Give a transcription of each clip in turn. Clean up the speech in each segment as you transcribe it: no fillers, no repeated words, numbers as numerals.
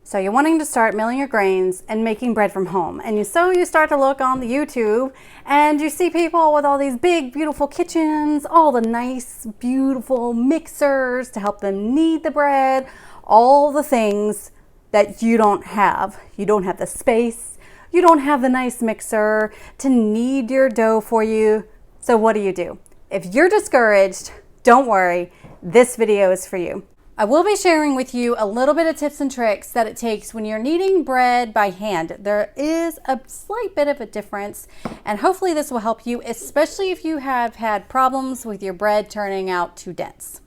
So you're wanting to start milling your grains and making bread from home. And so you start to look on the YouTube and you see people with all these big, beautiful kitchens, all the nice, beautiful mixers to help them knead the bread, all the things that you don't have. You don't have the space. You don't have the nice mixer to knead your dough for you. So what do? If you're discouraged, don't worry. This video is for you. I will be sharing with you a little bit of tips and tricks that it takes when you're kneading bread by hand. There is a slight bit of a difference, and hopefully this will help you, especially if you have had problems with your bread turning out too dense.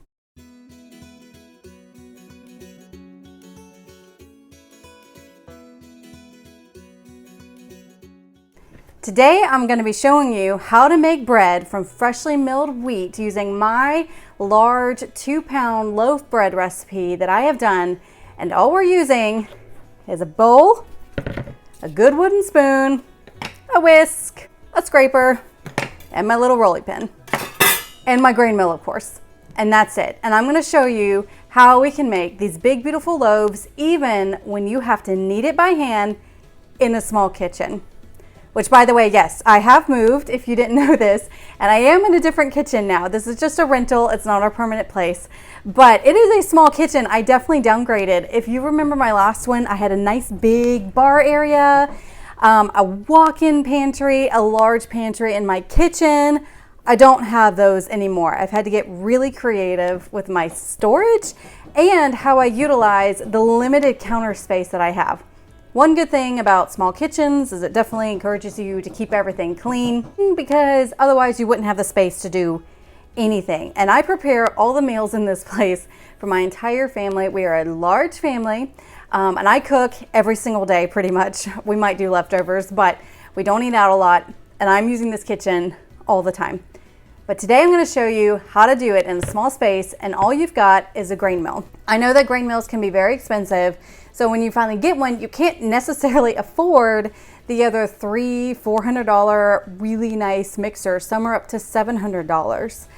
Today I'm going to be showing you how to make bread from freshly milled wheat using my large 2-pound loaf bread recipe that I have done, and all we're using is a bowl, a good wooden spoon, a whisk, a scraper, and my little rolling pin, and my grain mill, of course, and that's it. And I'm going to show you how we can make these big beautiful loaves even when you have to knead it by hand in a small kitchen. Which, by the way, yes, I have moved, if you didn't know this, and I am in a different kitchen now. This is just a rental. It's not our permanent place, but it is a small kitchen. I definitely downgraded. If you remember my last one, I had a nice big bar area, a walk-in pantry, a large pantry in my kitchen. I don't have those anymore. I've had to get really creative with my storage and how I utilize the limited counter space that I have. One good thing about small kitchens is it definitely encourages you to keep everything clean, because otherwise you wouldn't have the space to do anything. And I prepare all the meals in this place for my entire family. We are a large family, and I cook every single day pretty much. We might do leftovers, but we don't eat out a lot, and I'm using this kitchen all the time. But today I'm going to show you how to do it in a small space, and all you've got is a grain mill. I know that grain mills can be very expensive, so when you finally get one, you can't necessarily afford the other $300–400 really nice mixer. Some are up to $700,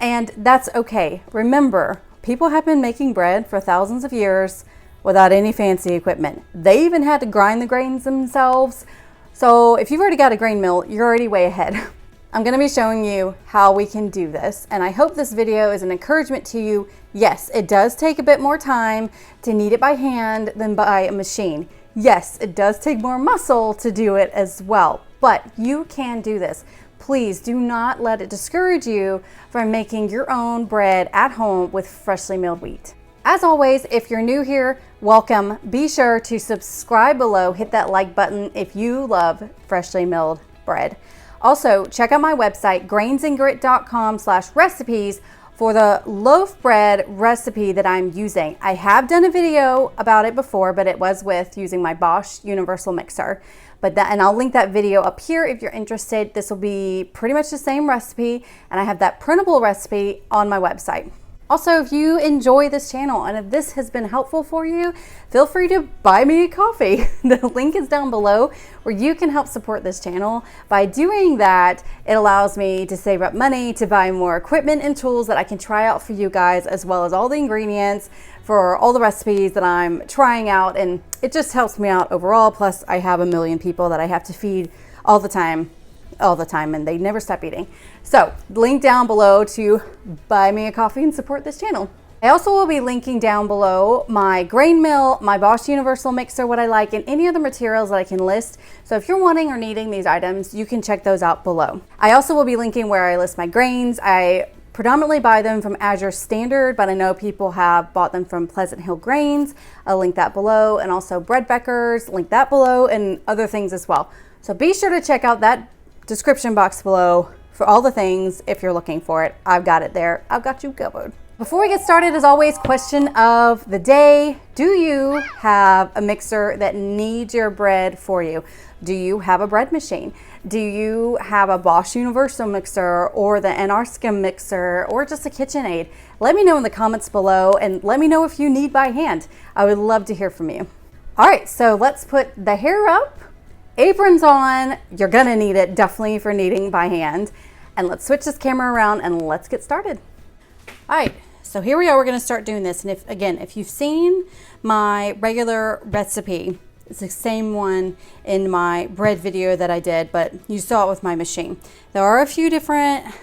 and that's okay. Remember, people have been making bread for thousands of years without any fancy equipment. They even had to grind the grains themselves. So if you've already got a grain mill, you're already way ahead. I'm going to be showing you how we can do this, and I hope this video is an encouragement to you. Yes, it does take a bit more time to knead it by hand than by a machine. Yes, it does take more muscle to do it as well, but you can do this. Please do not let it discourage you from making your own bread at home with freshly milled wheat. As always, if you're new here, welcome. Be sure to subscribe below, hit that like button if you love freshly milled bread. Also, check out my website, grainsandgrit.com/recipes, for the loaf bread recipe that I'm using. I have done a video about it before, but it was with using my Bosch Universal Mixer. And I'll link that video up here if you're interested. This will be pretty much the same recipe, and I have that printable recipe on my website. Also, if you enjoy this channel and if this has been helpful for you, feel free to buy me a coffee. The link is down below where you can help support this channel. By doing that, it allows me to save up money to buy more equipment and tools that I can try out for you guys, as well as all the ingredients for all the recipes that I'm trying out. And it just helps me out overall. Plus, I have a million people that I have to feed all the time, and they never stop eating. So link down below to buy me a coffee and support this channel. I also will be linking down below my grain mill, my Bosch Universal Mixer, what I like, and any other materials that I can list. So if you're wanting or needing these items, you can check those out below. I also will be linking where I list my grains. I predominantly buy them from Azure Standard, but I know people have bought them from Pleasant Hill Grains. I'll link that below, and also Bread Beckers, link that below, and other things as well. So be sure to check out that description box below for all the things if you're looking for it. I've got it there. I've got you covered. Before we get started, as always, question of the day. Do you have a mixer that kneads your bread for you? Do you have a bread machine? Do you have a Bosch Universal Mixer or the Ankarsum mixer or just a KitchenAid? Let me know in the comments below, and let me know if you knead by hand. I would love to hear from you. All right, so let's put the hair up. Aprons on. You're gonna need it definitely for kneading by hand. And let's switch this camera around and let's get started. All right, So here we are, we're gonna start doing this. And if you've seen my regular recipe, it's the same one in my bread video that I did, but you saw it with my machine. There are a few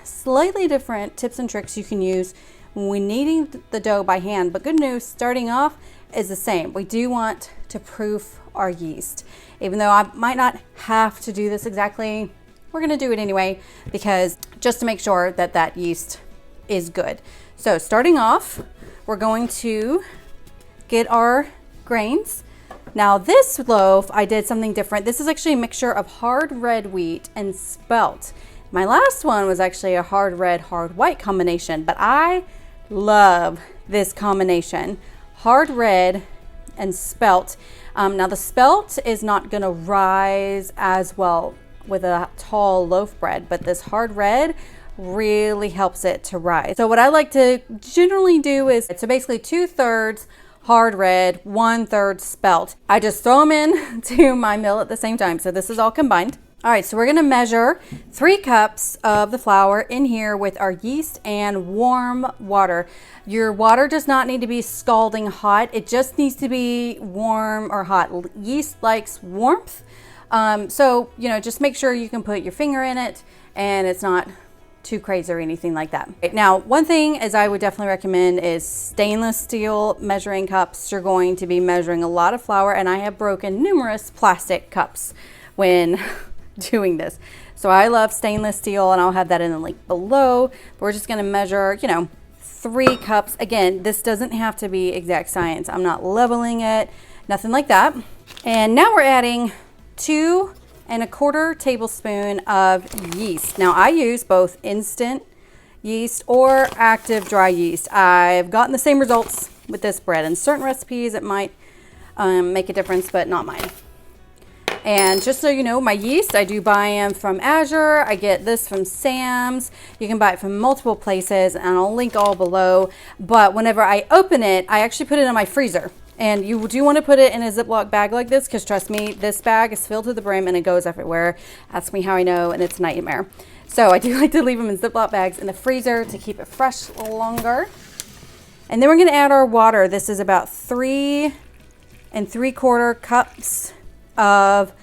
slightly different tips and tricks you can use when kneading the dough by hand, but good news, starting off is the same. We do want to proof our yeast. Even though I might not have to do this exactly, we're gonna do it anyway, because just to make sure that that yeast is good. So starting off, we're going to get our grains. Now this loaf, I did something different. This is actually a mixture of hard red wheat and spelt. My last one was actually a hard red, hard white combination, but I love this combination, hard red and spelt. Now the spelt is not gonna rise as well with a tall loaf bread, but this hard red really helps it to rise. So what I like to generally do is, so basically 2/3 hard red, 1/3 spelt. I just throw them in to my mill at the same time. So this is all combined. All right, so we're gonna measure 3 cups of the flour in here with our yeast and warm water. Your water does not need to be scalding hot. It just needs to be warm or hot. Yeast likes warmth. So, you know, just make sure you can put your finger in it and it's not too crazy or anything like that. Now, one thing is I would definitely recommend is stainless steel measuring cups. You're going to be measuring a lot of flour, and I have broken numerous plastic cups when doing this. So I love stainless steel, and I'll have that in the link below. But we're just gonna measure, you know, 3 cups. Again, this doesn't have to be exact science. I'm not leveling it, nothing like that. And now we're adding 2 1/4 tablespoon of yeast. Now I use both instant yeast or active dry yeast. I've gotten the same results with this bread. In certain recipes it might make a difference, but not mine. And just so you know, my yeast, I do buy them from Azure. I get this from Sam's. You can buy it from multiple places, and I'll link all below. But whenever I open it, I actually put it in my freezer. And you do want to put it in a Ziploc bag like this, because trust me, this bag is filled to the brim and it goes everywhere. Ask me how I know, and it's a nightmare. So I do like to leave them in Ziploc bags in the freezer to keep it fresh longer. And then we're going to add our water. This is about 3 3/4 cups of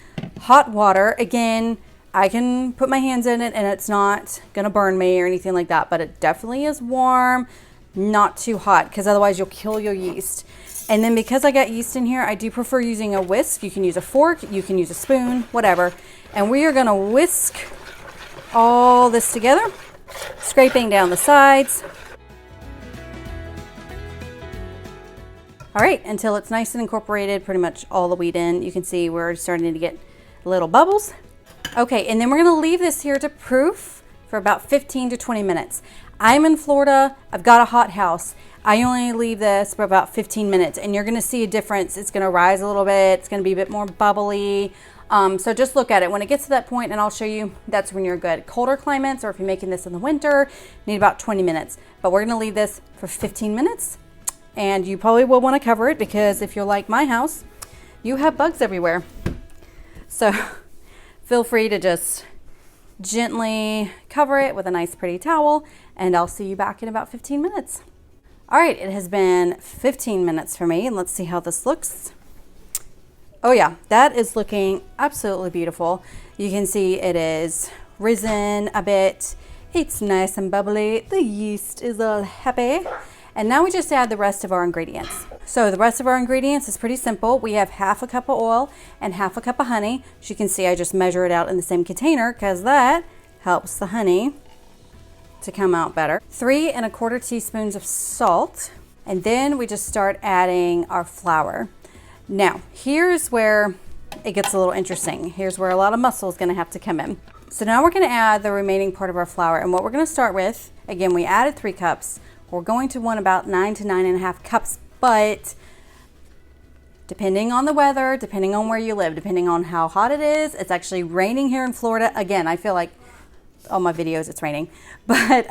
hot water. Again, I can put my hands in it and it's not going to burn me or anything like that, but it definitely is warm, not too hot, because otherwise you'll kill your yeast. And then because I got yeast in here, I do prefer using a whisk. You can use a fork, you can use a spoon, whatever. And we are gonna whisk all this together, scraping down the sides. All right, until it's nice and incorporated, pretty much all the wheat in. You can see we're starting to get little bubbles. Okay, and then we're gonna leave this here to proof for about 15 to 20 minutes. I'm in Florida, I've got a hot house. I only leave this for about 15 minutes, and you're gonna see a difference. It's gonna rise a little bit, it's gonna be a bit more bubbly. So just look at it. When it gets to that point, and I'll show you, that's when you're good. Colder climates, or if you're making this in the winter, need about 20 minutes. But we're gonna leave this for 15 minutes, and you probably will wanna cover it, because if you're like my house, you have bugs everywhere. So feel free to just gently cover it with a nice pretty towel, and I'll see you back in about 15 minutes. All right, it has been 15 minutes for me, and let's see how this looks. Oh yeah, that is looking absolutely beautiful. You can see it is risen a bit. It's nice and bubbly. The yeast is all happy. And now we just add the rest of our ingredients. So the rest of our ingredients is pretty simple. We have 1/2 cup of oil and 1/2 cup of honey. As you can see, I just measure it out in the same container, because that helps the honey to come out better. 3 1/4 teaspoons of salt, and then we just start adding our flour. Now, here's where it gets a little interesting. Here's where a lot of muscle is gonna have to come in. So now we're gonna add the remaining part of our flour, and what we're gonna start with, again, we added 3 cups. We're going to want about 9 to 9.5 cups, but depending on the weather, depending on where you live, depending on how hot it is, it's actually raining here in Florida. Again, I feel like all my videos it's raining, but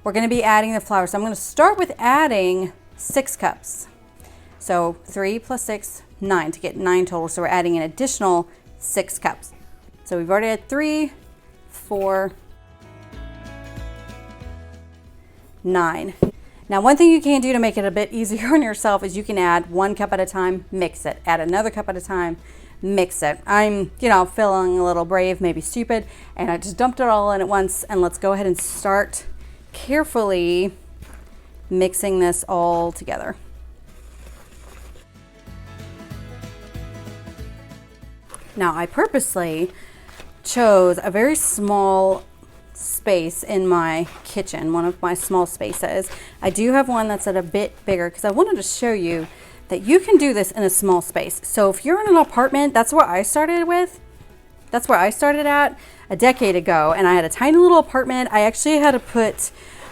we're going to be adding the flour. So I'm going to start with adding 6 cups. So 3 plus 6, 9, to get 9 total. So we're adding an additional 6 cups. So we've already had 3, 4, 9. Now, one thing you can do to make it a bit easier on yourself is you can add 1 cup at a time, mix it, add another cup at a time, mix it. I'm, feeling a little brave, maybe stupid, and I just dumped it all in at once. And let's go ahead and start carefully mixing this all together. Now, I purposely chose a very small space in my kitchen, one of my small spaces. I do have one that's a bit bigger because I wanted to show you that you can do this in a small space. So if you're in an apartment, that's where I started with. That's where I started at a decade ago, and I had a tiny little apartment. I actually had to put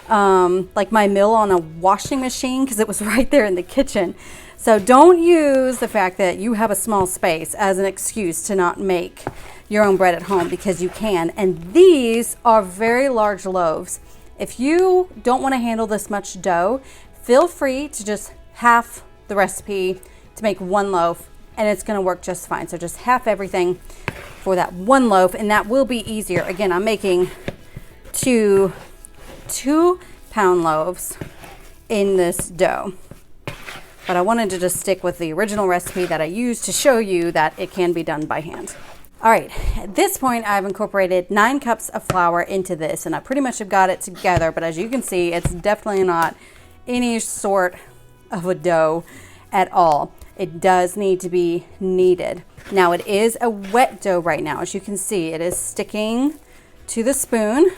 like my mill on a washing machine because it was right there in the kitchen. So don't use the fact that you have a small space as an excuse to not make your own bread at home, because you can. And these are very large loaves. If you don't want to handle this much dough, feel free to just half the recipe to make 1 loaf, and it's going to work just fine. So just half everything for that 1 loaf, and that will be easier. Again, I'm making 2 2-pound loaves in this dough. But I wanted to just stick with the original recipe that I used to show you that it can be done by hand. All right, at this point, I've incorporated 9 cups of flour into this, and I pretty much have got it together, but as you can see, it's definitely not any sort of a dough at all. It does need to be kneaded. Now, it is a wet dough right now. As you can see, it is sticking to the spoon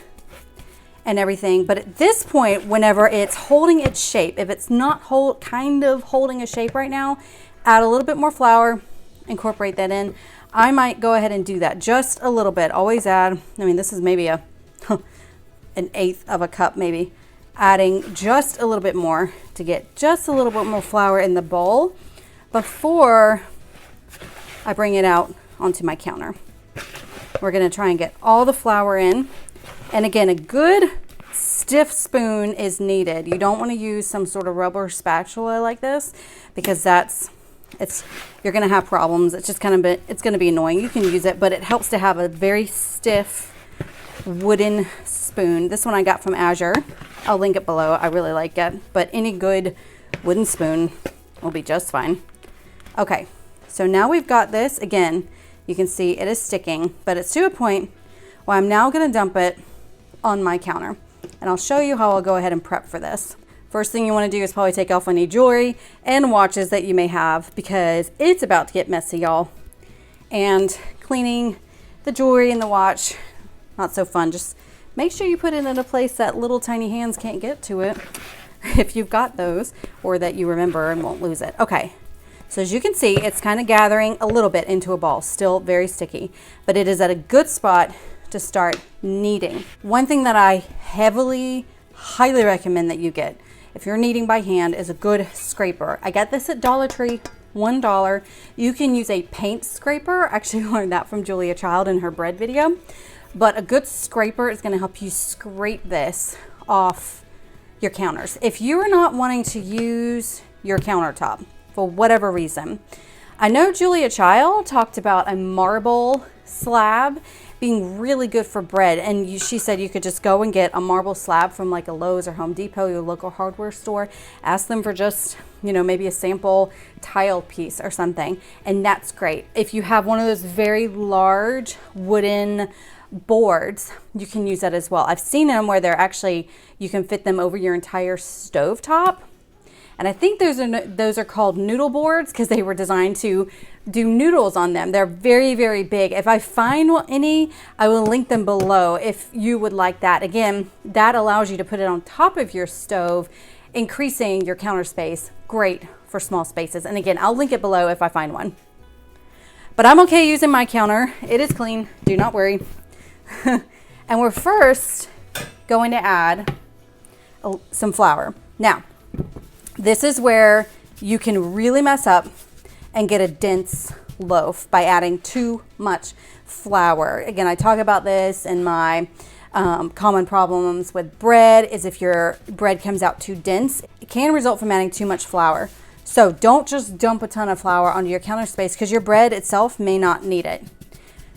and everything, but at this point, whenever it's holding its shape, if it's not kind of holding a shape right now, add a little bit more flour, incorporate that in. I might go ahead and do that just a little bit. Always add, this is maybe an 1/8 of a cup, maybe. Adding just a little bit more to get just a little bit more flour in the bowl before I bring it out onto my counter. We're gonna try and get all the flour in. And again, a good stiff spoon is needed. You don't want to use some sort of rubber spatula like this, because you're going to have problems. It's just it's going to be annoying. You can use it, but it helps to have a very stiff wooden spoon. This one I got from Azure. I'll link it below. I really like it, but any good wooden spoon will be just fine. Okay, so now we've got this. Again, you can see it is sticking, but it's to a point where I'm now going to dump it on my counter, and I'll show you how I'll go ahead and prep for this. First thing you want to do is probably take off any jewelry and watches that you may have, because it's about to get messy, y'all. And cleaning the jewelry and the watch, not so fun. Just make sure you put it in a place that little tiny hands can't get to it, if you've got those, or that you remember and won't lose it. Okay, so as you can see, it's kind of gathering a little bit into a ball, still very sticky, but it is at a good spot to start kneading. One thing that I highly recommend that you get if you're kneading by hand is a good scraper. I got this at Dollar Tree, $1. You can use a paint scraper. I actually learned that from Julia Child in her bread video. But a good scraper is going to help you scrape this off your counters. If you are not wanting to use your countertop for whatever reason, I know Julia Child talked about a marble slab being really good for bread, and she said you could just go and get a marble slab from like a Loaves or Home Depot, your local hardware store. Ask them for just, maybe a sample tile piece or something, and that's great. If you have one of those very large wooden boards, you can use that as well. I've seen them where you can fit them over your entire stovetop. And I think those are called noodle boards, because they were designed to do noodles on them. They're very, very big. If I find any, I will link them below if you would like that. Again, that allows you to put it on top of your stove, increasing your counter space. Great for small spaces. And again, I'll link it below if I find one. But I'm okay using my counter. It is clean. Do not worry. And we're first going to add some flour. Now, this is where you can really mess up and get a dense loaf by adding too much flour. Again, I talk about this in my common problems with bread, is if your bread comes out too dense, it can result from adding too much flour. So don't just dump a ton of flour onto your counter space, because your bread itself may not need it.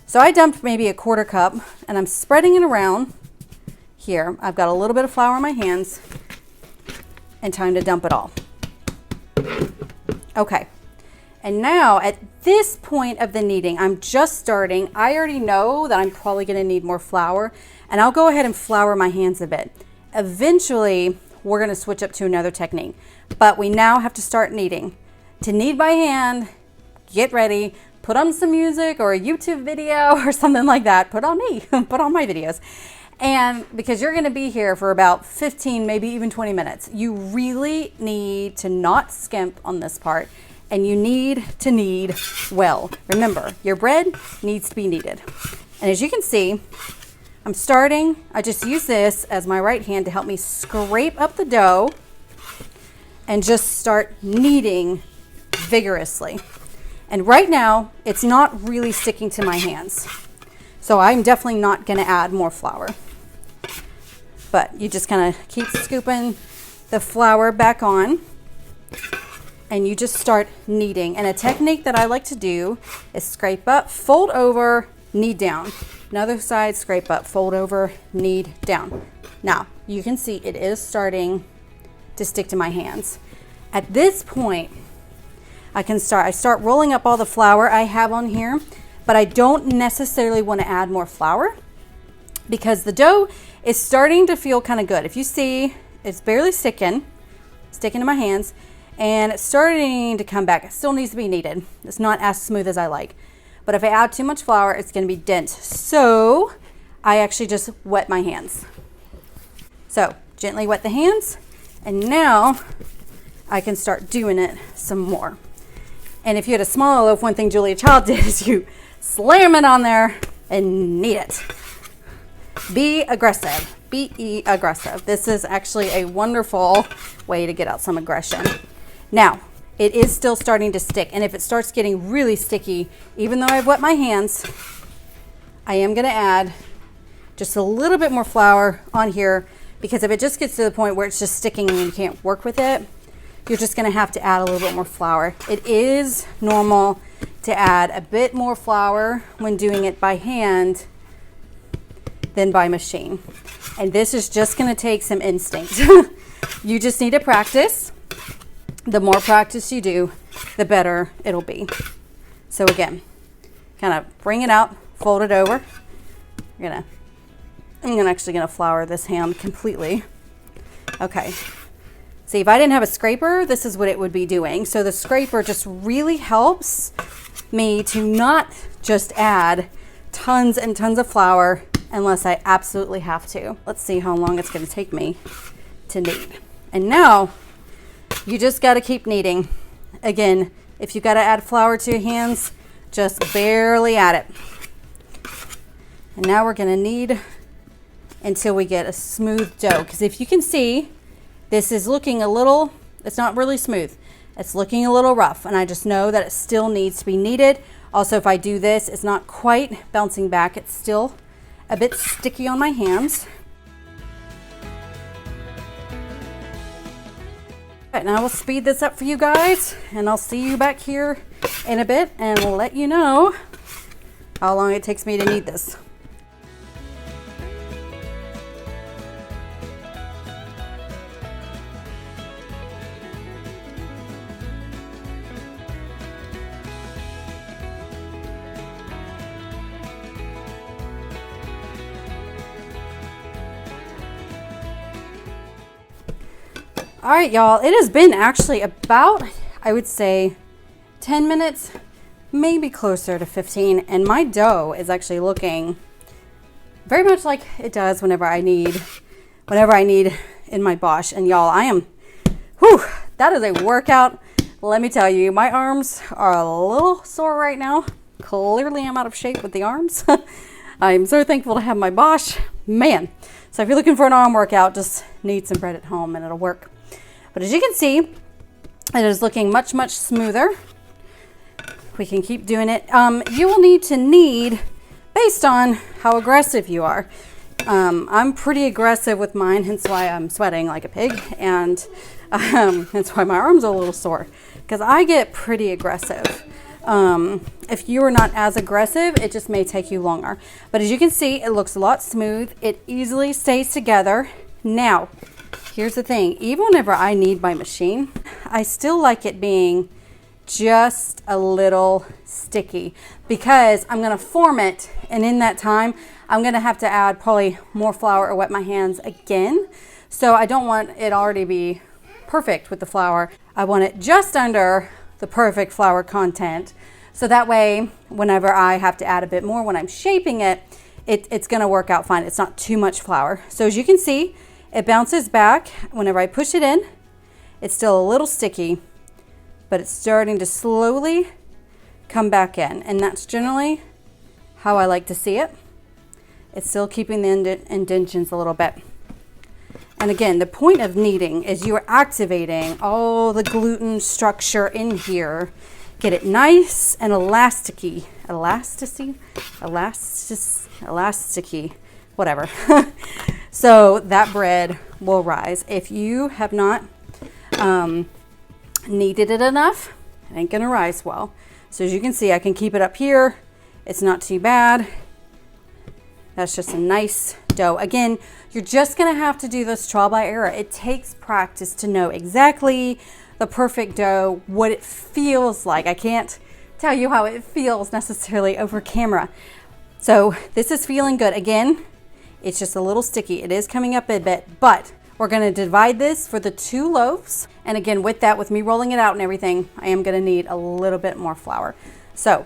So I dumped maybe a 1/4 cup, and I'm spreading it around here. I've got a little bit of flour in my hands. and time to dump it all. Okay. And now at this point of the kneading, I'm just starting. I already know that I'm probably going to need more flour, and I'll go ahead and flour my hands a bit. Eventually, we're going to switch up to another technique, but we now have to start kneading. To knead by hand, get ready, put on some music or a YouTube video or something like that. Put on me, put on my videos. And because you're going to be here for about 15, maybe even 20 minutes, you really need to not skimp on this part. And you need to knead well. Remember, your bread needs to be kneaded. And as you can see, I'm starting. I just use this as my right hand to help me scrape up the dough and just start kneading vigorously. And right now, it's not really sticking to my hands. So I'm definitely not going to add more flour. But you just kind of keep scooping the flour back on. And you just start kneading. And a technique that I like to do is scrape up, fold over, knead down. Another side, scrape up, fold over, knead down. Now, you can see it is starting to stick to my hands. At this point, I start rolling up all the flour I have on here, but I don't necessarily want to add more flour because the dough is starting to feel kind of good. If you see, it's barely sticking to my hands. And it's starting to come back. It still needs to be kneaded. It's not as smooth as I like. But if I add too much flour, it's going to be dense. So I actually just wet my hands. So gently wet the hands. And now I can start doing it some more. And if you had a smaller loaf, one thing Julia Child did is you slam it on there and knead it. Be aggressive. Be aggressive. This is actually a wonderful way to get out some aggression. Now, it is still starting to stick, and if it starts getting really sticky, even though I've wet my hands, I am going to add just a little bit more flour on here, because if it just gets to the point where it's just sticking and you can't work with it, you're just going to have to add a little bit more flour. It is normal to add a bit more flour when doing it by hand than by machine. And this is just going to take some instinct. You just need to practice. The more practice you do, the better it'll be. So again, kind of bring it out, fold it over. I'm actually gonna flour this hand completely. Okay. See, if I didn't have a scraper, this is what it would be doing. So the scraper just really helps me to not just add tons and tons of flour unless I absolutely have to. Let's see how long it's gonna take me to knead. And now, you just got to keep kneading. Again, if you got to add flour to your hands, just barely add it. And now we're going to knead until we get a smooth dough. Because if you can see, this is looking a little, it's not really smooth. It's looking a little rough. And I just know that it still needs to be kneaded. Also, if I do this, it's not quite bouncing back. It's still a bit sticky on my hands. And I will speed this up for you guys, and I'll see you back here in a bit and let you know how long it takes me to knead this. All right, y'all, it has been actually about, I would say, 10 minutes, maybe closer to 15, and my dough is actually looking very much like it does whenever I knead in my Bosch. And y'all, that is a workout. Let me tell you, my arms are a little sore right now. Clearly, I'm out of shape with the arms. I'm so thankful to have my Bosch, man. So if you're looking for an arm workout, just knead some bread at home and it'll work. But as you can see, it is looking much, much smoother. We can keep doing it. You will need to knead based on how aggressive you are. I'm pretty aggressive with mine, hence why I'm sweating like a pig, and that's why my arms are a little sore, because I get pretty aggressive. If you are not as aggressive, it just may take you longer. But as you can see, it looks a lot smooth. It easily stays together. Now, here's the thing, even whenever I knead by machine, I still like it being just a little sticky because I'm gonna form it, and in that time I'm gonna have to add probably more flour or wet my hands again. So I don't want it already to be perfect with the flour. I want it just under the perfect flour content. So that way, whenever I have to add a bit more when I'm shaping it, it's gonna work out fine. It's not too much flour. So as you can see, it bounces back. Whenever I push it in, it's still a little sticky, but it's starting to slowly come back in. And that's generally how I like to see it. It's still keeping the indentions a little bit. And again, the point of kneading is you are activating all the gluten structure in here. Get it nice and elasticy, whatever. So that bread will rise. If you have not kneaded it enough, it ain't gonna rise well. So as you can see, I can keep it up here. It's not too bad. That's just a nice dough. Again, you're just gonna have to do this trial by error. It takes practice to know exactly the perfect dough, what it feels like. I can't tell you how it feels necessarily over camera. So this is feeling good. Again, it's just a little sticky. It is coming up a bit, but we're gonna divide this for the 2 loaves. And again, with that, with me rolling it out and everything, I am gonna need a little bit more flour. So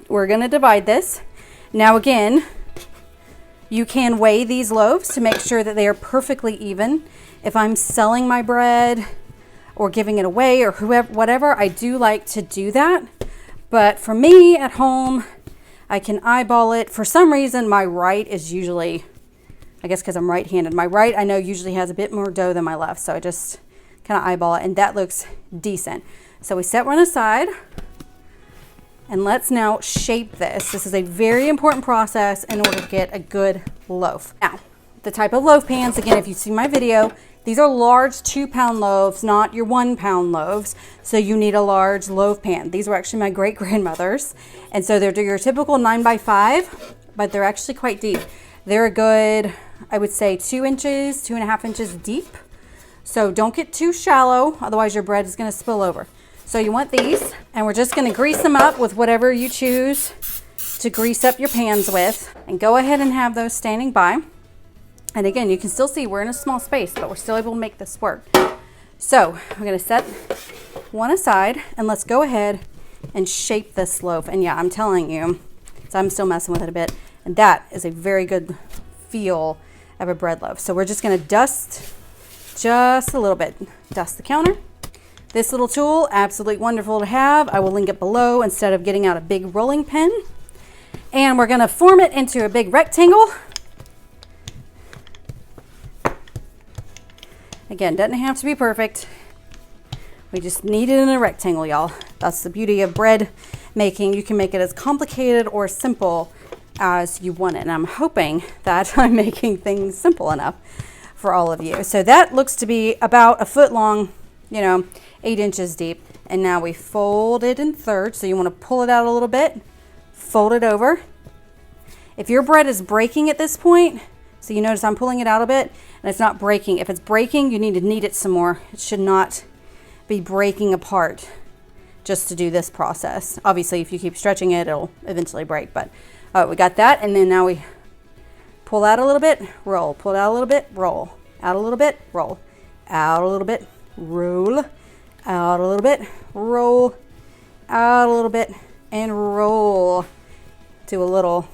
we're gonna divide this. Now again, you can weigh these loaves to make sure that they are perfectly even. If I'm selling my bread or giving it away or whatever, I do like to do that. But for me at home, I can eyeball it. For some reason, my right is usually, I guess because I'm right-handed, my right I know usually has a bit more dough than my left. So I just kind of eyeball it, and that looks decent. So we set one aside. And let's now shape this. This is a very important process in order to get a good loaf. Now, the type of loaf pans, again, if you see my video, these are large 2-pound loaves, not your 1-pound loaves. So you need a large loaf pan. These were actually my great-grandmother's. And so they're your typical 9x5, but they're actually quite deep. They're a good, I would say 2 inches, 2.5 inches deep. So don't get too shallow, otherwise your bread is gonna spill over. So you want these, and we're just gonna grease them up with whatever you choose to grease up your pans with, and go ahead and have those standing by. And again, you can still see we're in a small space, but we're still able to make this work. So we're gonna set one aside, and let's go ahead and shape this loaf. And yeah, I'm telling you, so I'm still messing with it a bit, and that is a very good feel of a bread loaf. So we're just gonna dust just a little bit, dust the counter. This little tool, absolutely wonderful to have. I will link it below instead of getting out a big rolling pin. And we're gonna form it into a big rectangle. Again, doesn't have to be perfect. We just need it in a rectangle, y'all. That's the beauty of bread making. You can make it as complicated or simple as you want it. And I'm hoping that I'm making things simple enough for all of you. So that looks to be about a foot long, 8 inches deep. And now we fold it in thirds. So you want to pull it out a little bit, fold it over. If your bread is breaking at this point, so you notice I'm pulling it out a bit and it's not breaking. If it's breaking, you need to knead it some more. It should not be breaking apart just to do this process. Obviously, if you keep stretching it, it'll eventually break. But all right, we got that. And then now we pull out a little bit, roll, pull out a little bit, roll, out a little bit, roll, out a little bit, roll, out a little bit, roll, out a little bit, and roll to a little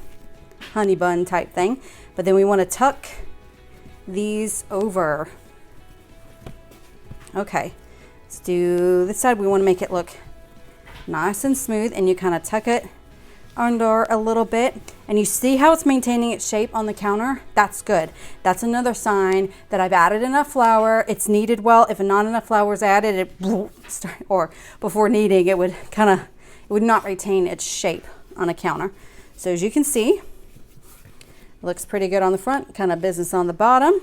honey bun type thing. But then we want to tuck these over. Okay, let's do this side. We want to make it look nice and smooth, and you kind of tuck it under a little bit, and you see how it's maintaining its shape on the counter. That's good. That's another sign that I've added enough flour. It's kneaded well. If not enough flour is added, or before kneading, it would not retain its shape on a counter. So as you can see, it looks pretty good on the front, kind of business on the bottom,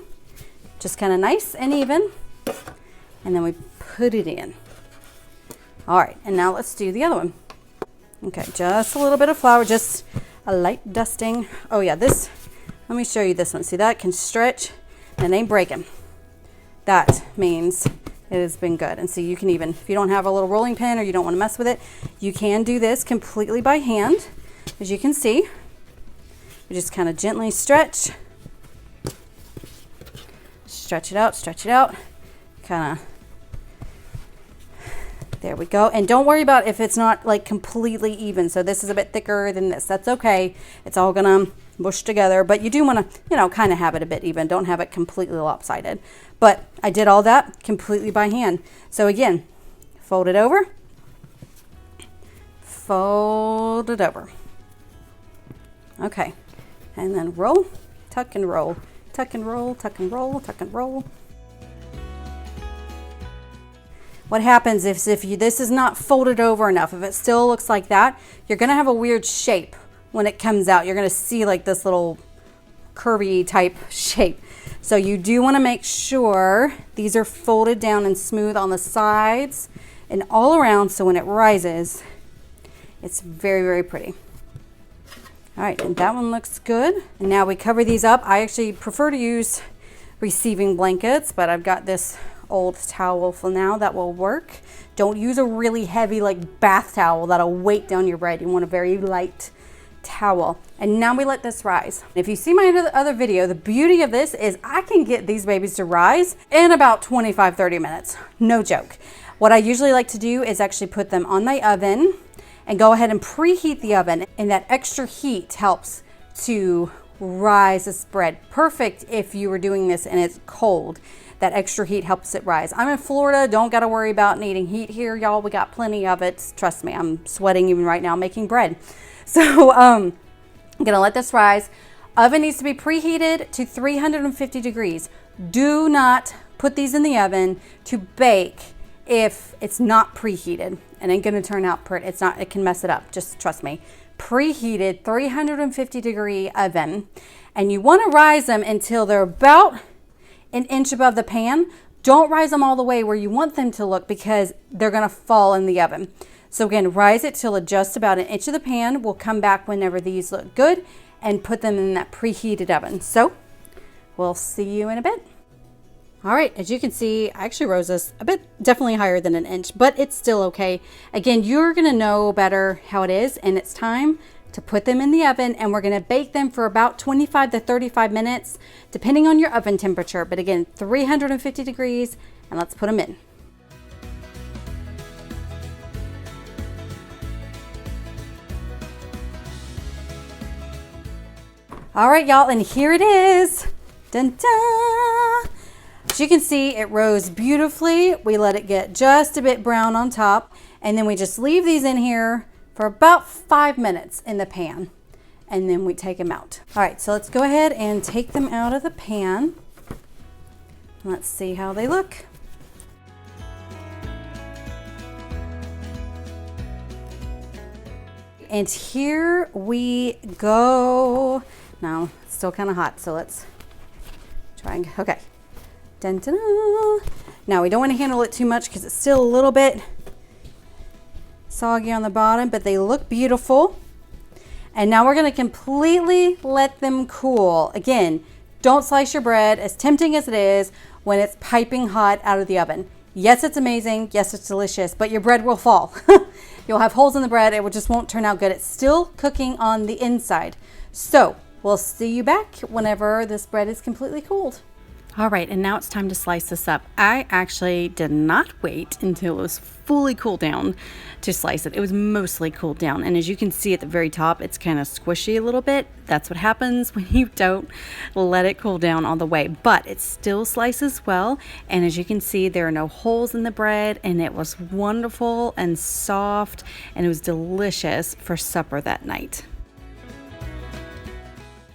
just kind of nice and even. And then we put it in. All right, and now let's do the other one. Okay, just a little bit of flour, just a light dusting. Oh yeah, let me show you this one. See, that can stretch and it ain't breaking. that means it has been good. And so you can even, if you don't have a little rolling pin or you don't want to mess with it, you can do this completely by hand. As you can see, you just kind of gently stretch it out, kind of, there we go. And don't worry about if it's not like completely even. So this is a bit thicker than this. That's okay. It's all gonna mush together, but you do want to, you know, kind of have it a bit even. Don't have it completely lopsided. But I did all that completely by hand. So again, fold it over, fold it over. Okay, and then roll, tuck and roll, tuck and roll, tuck and roll, tuck and roll. What happens if this is not folded over enough, if it still looks like that, you're gonna have a weird shape when it comes out. You're gonna see like this little curvy type shape. So you do wanna make sure these are folded down and smooth on the sides and all around, so when it rises, it's very, very pretty. All right, and that one looks good. And now we cover these up. I actually prefer to use receiving blankets, but I've got this old towel for now that will work. Don't use a really heavy like bath towel that'll weight down your bread. You want a very light towel. And now we let this rise. If you see my other video, the beauty of this is I can get these babies to rise in about 25-30 minutes. No joke. What I usually like to do is actually put them on my oven and go ahead and preheat the oven. And that extra heat helps to rise this bread. Perfect if you were doing this and it's cold. That extra heat helps it rise. I'm in Florida, don't gotta worry about needing heat here, y'all. We got plenty of it. Trust me, I'm sweating even right now making bread. So I'm gonna let this rise. Oven needs to be preheated to 350 degrees. Do not put these in the oven to bake if it's not preheated. It ain't gonna turn out pretty. It's not, it can mess it up, just trust me. Preheated 350 degree oven. And you wanna rise them until they're about an inch above the pan. Don't rise them all the way where you want them to look because they're gonna fall in the oven. So again, rise it till just about an inch of the pan. We'll come back whenever these look good and put them in that preheated oven. So we'll see you in a bit. All right, as you can see, I actually rose this a bit, definitely higher than an inch, but it's still okay. Again, you're gonna know better how it is, and it's time to put them in the oven, and we're gonna bake them for about 25 to 35 minutes, depending on your oven temperature. But again, 350 degrees, and let's put them in. All right, y'all, and here it is. Dun, dun. As you can see, it rose beautifully. We let it get just a bit brown on top, and then we just leave these in here for about 5 minutes in the pan, and then we take them out. All right, so let's go ahead and take them out of the pan. Let's see how they look. And here we go. Now, it's still kind of hot, so let's try and, okay. Dun, dun, dun. Now, we don't want to handle it too much because it's still a little bit soggy on the bottom, but they look beautiful. And now we're going to completely let them cool. Again, don't slice your bread, as tempting as it is, when it's piping hot out of the oven. Yes, it's amazing. Yes, it's delicious, but your bread will fall. You'll have holes in the bread. It just won't turn out good. It's still cooking on the inside. So we'll see you back whenever this bread is completely cooled. All right, and now it's time to slice this up. I actually did not wait until it was fully cooled down to slice it. It was mostly cooled down. And as you can see at the very top, it's kind of squishy a little bit. That's what happens when you don't let it cool down all the way. But it still slices well. And as you can see, there are no holes in the bread. And it was wonderful and soft. And it was delicious for supper that night.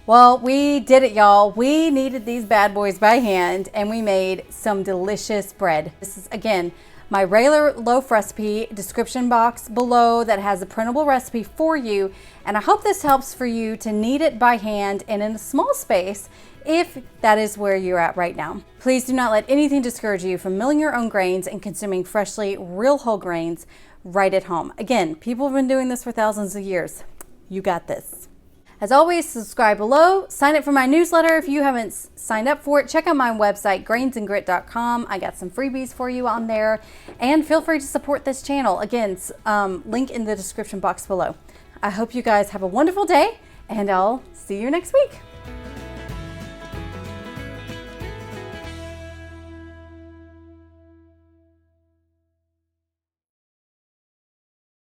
Well, we did it, y'all. We kneaded these bad boys by hand, and we made some delicious bread. This is, again, my regular loaf recipe description box below that has a printable recipe for you. And I hope this helps for you to knead it by hand and in a small space if that is where you're at right now. Please do not let anything discourage you from milling your own grains and consuming freshly real whole grains right at home. Again, people have been doing this for thousands of years. You got this. As always, subscribe below. Sign up for my newsletter if you haven't signed up for it. Check out my website, grainsandgrit.com. I got some freebies for you on there. And feel free to support this channel. Again, link in the description box below. I hope you guys have a wonderful day, and I'll see you next week.